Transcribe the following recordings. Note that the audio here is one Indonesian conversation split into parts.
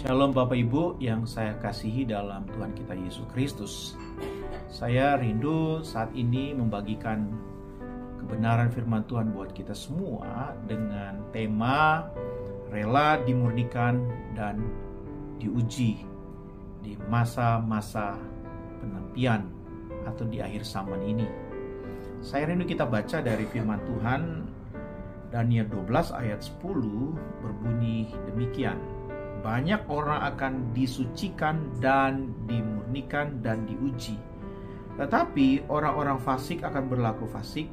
Shalom Bapak Ibu yang saya kasihi dalam Tuhan kita Yesus Kristus. Saya rindu saat ini membagikan kebenaran firman Tuhan buat kita semua dengan tema rela dimurnikan dan diuji di masa-masa penantian atau di akhir zaman ini. Saya rindu kita baca dari firman Tuhan Daniel 12 ayat 10 berbunyi demikian. Banyak orang akan disucikan dan dimurnikan dan diuji. Tetapi orang-orang fasik akan berlaku fasik.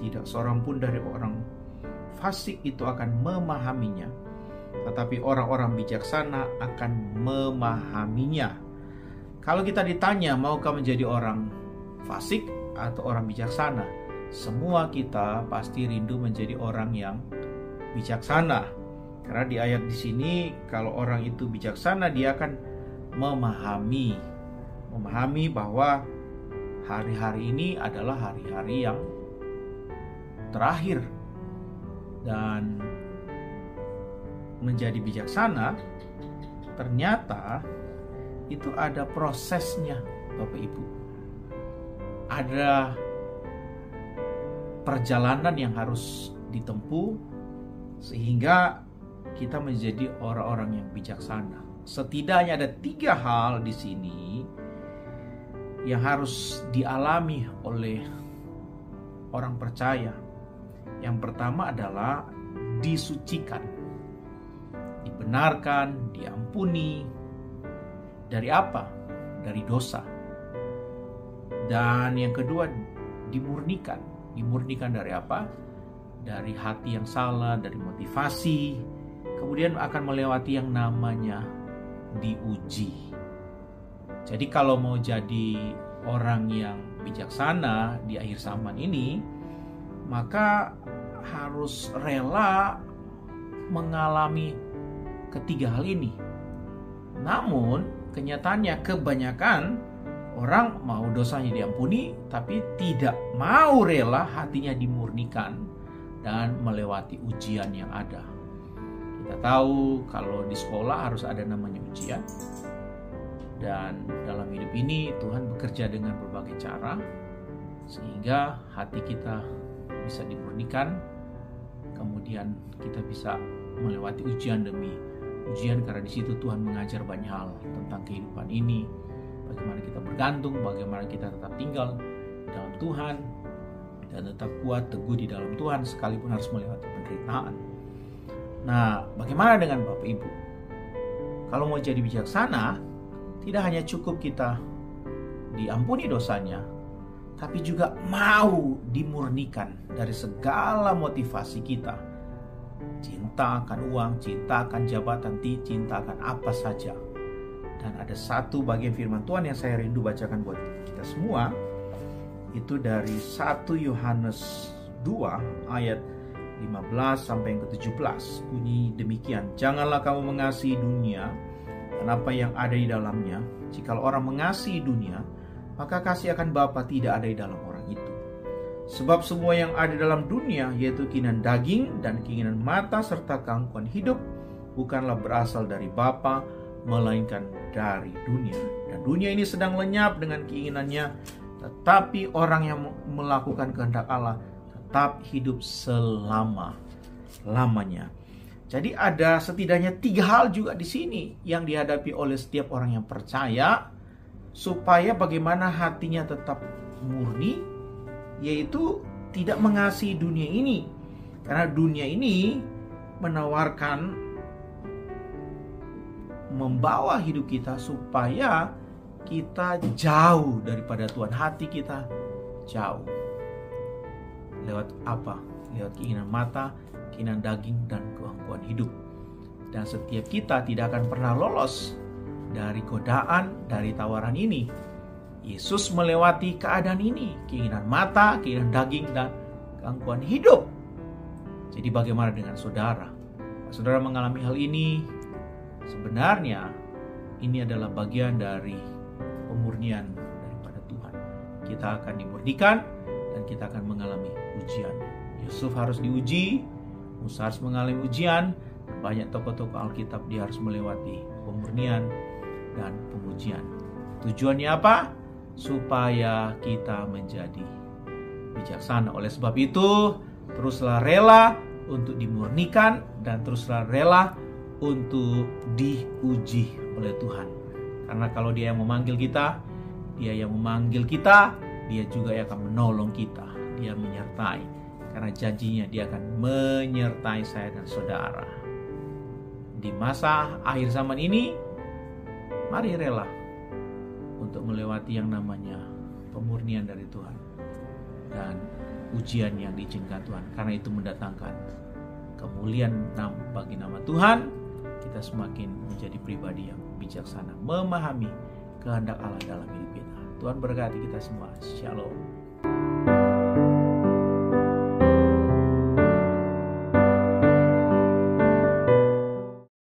Tidak seorang pun dari orang fasik itu akan memahaminya. Tetapi orang-orang bijaksana akan memahaminya. Kalau kita ditanya, maukah menjadi orang fasik atau orang bijaksana? Semua kita pasti rindu menjadi orang yang bijaksana. Karena di ayat di sini, kalau orang itu bijaksana, dia akan memahami bahwa hari-hari ini adalah hari-hari yang terakhir. Dan menjadi bijaksana ternyata itu ada prosesnya, Bapak Ibu. Ada perjalanan yang harus ditempuh sehingga kita menjadi orang-orang yang bijaksana. Setidaknya ada 3 hal di sini yang harus dialami oleh orang percaya. Yang pertama adalah disucikan, dibenarkan, diampuni. Dari apa? Dari dosa. Dan yang kedua, dimurnikan. Dimurnikan dari apa? Dari hati yang salah, dari motivasi. Kemudian akan melewati yang namanya diuji. Jadi kalau mau jadi orang yang bijaksana di akhir zaman ini, maka harus rela mengalami ketiga hal ini. Namun kenyataannya kebanyakan orang mau dosanya diampuni, tapi tidak mau rela hatinya dimurnikan dan melewati ujian yang ada. Kita tahu kalau di sekolah harus ada namanya ujian. Dan dalam hidup ini Tuhan bekerja dengan berbagai cara sehingga hati kita bisa dimurnikan. Kemudian kita bisa melewati ujian demi ujian, karena di situ Tuhan mengajar banyak hal tentang kehidupan ini. Bagaimana kita bergantung, bagaimana kita tetap tinggal dalam Tuhan dan tetap kuat teguh di dalam Tuhan sekalipun harus melewati penderitaan. Nah, bagaimana dengan Bapak Ibu? Kalau mau jadi bijaksana, tidak hanya cukup kita diampuni dosanya, tapi juga mau dimurnikan dari segala motivasi kita. Cinta akan uang, cinta akan jabatan, cinta akan apa saja. Dan ada satu bagian firman Tuhan yang saya rindu bacakan buat kita semua. Itu dari 1 Yohanes 2 ayat 15 sampai yang ke-17. Bunyi demikian. Janganlah kamu mengasihi dunia dan apa yang ada di dalamnya. Jikalau orang mengasihi dunia, maka kasih akan Bapa tidak ada di dalam orang itu. Sebab semua yang ada dalam dunia, yaitu keinginan daging dan keinginan mata serta keangkuhan hidup, bukanlah berasal dari Bapa, melainkan dari dunia. Dan dunia ini sedang lenyap dengan keinginannya, tetapi orang yang melakukan kehendak Allah tetap hidup selama-lamanya. Jadi ada setidaknya 3 hal juga di sini yang dihadapi oleh setiap orang yang percaya, supaya bagaimana hatinya tetap murni, yaitu tidak mengasihi dunia ini. Karena dunia ini menawarkan, membawa hidup kita supaya kita jauh daripada Tuhan. Hati kita jauh. Lewat apa? Lewat keinginan mata, keinginan daging, dan keangkuhan hidup. Dan setiap kita tidak akan pernah lolos dari godaan, dari tawaran ini. Yesus melewati keadaan ini, keinginan mata, keinginan daging, dan keangkuhan hidup. Jadi bagaimana dengan saudara? Saudara mengalami hal ini, sebenarnya ini adalah bagian dari pemurnian daripada Tuhan. Kita akan dimurnikan dan kita akan mengalami ujian. Yusuf harus diuji, Musa harus mengalami ujian, banyak tokoh-tokoh Alkitab dia harus melewati pemurnian dan pengujian. Tujuannya apa? Supaya kita menjadi bijaksana. Oleh sebab itu, teruslah rela untuk dimurnikan dan teruslah rela untuk diuji oleh Tuhan. Karena kalau Dia yang memanggil kita, Dia yang memanggil kita, Dia juga yang akan menolong kita. Dia menyertai. Karena janjinya Dia akan menyertai saya dan saudara. Di masa akhir zaman ini, mari rela untuk melewati yang namanya pemurnian dari Tuhan dan ujian yang diizinkan Tuhan, karena itu mendatangkan kemuliaan bagi nama Tuhan. Kita semakin menjadi pribadi yang bijaksana, memahami kehendak Allah dalam hidup kita. Tuhan berkati kita semua. Shalom.